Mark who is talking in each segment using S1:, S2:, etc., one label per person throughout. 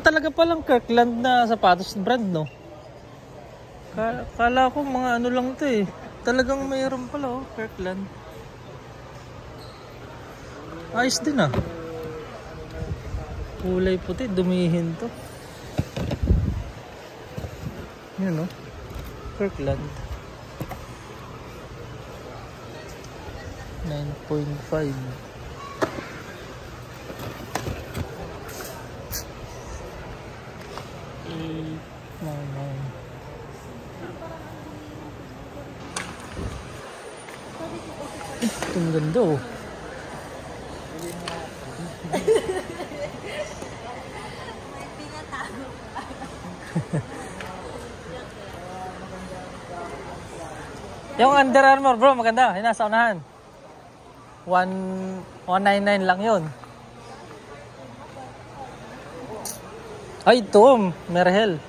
S1: Talaga palang Kirkland na sapatos brand, no? Kala ko mga ano lang to eh. Talagang mayroon pala, oh, Kirkland. Ayos din ah. Kulay puti, dumihin to. Yun, no? Kirkland. 9.5. Ang ganda oh. Yung Under Armour bro, maganda. Yung nasa unahan. 199 lang yun. Ay, ito. Merrell.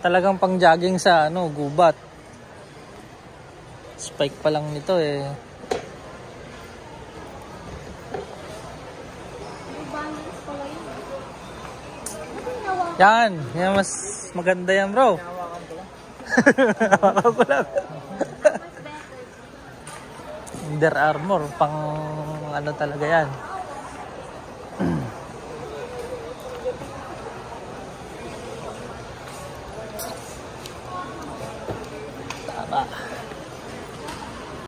S1: Talagang pang jogging sa ano, gubat. Spike pa lang nito eh. Yan. Yan mas maganda yan bro. Hawakan ko lang. Under Armour. Pang ano talaga yan.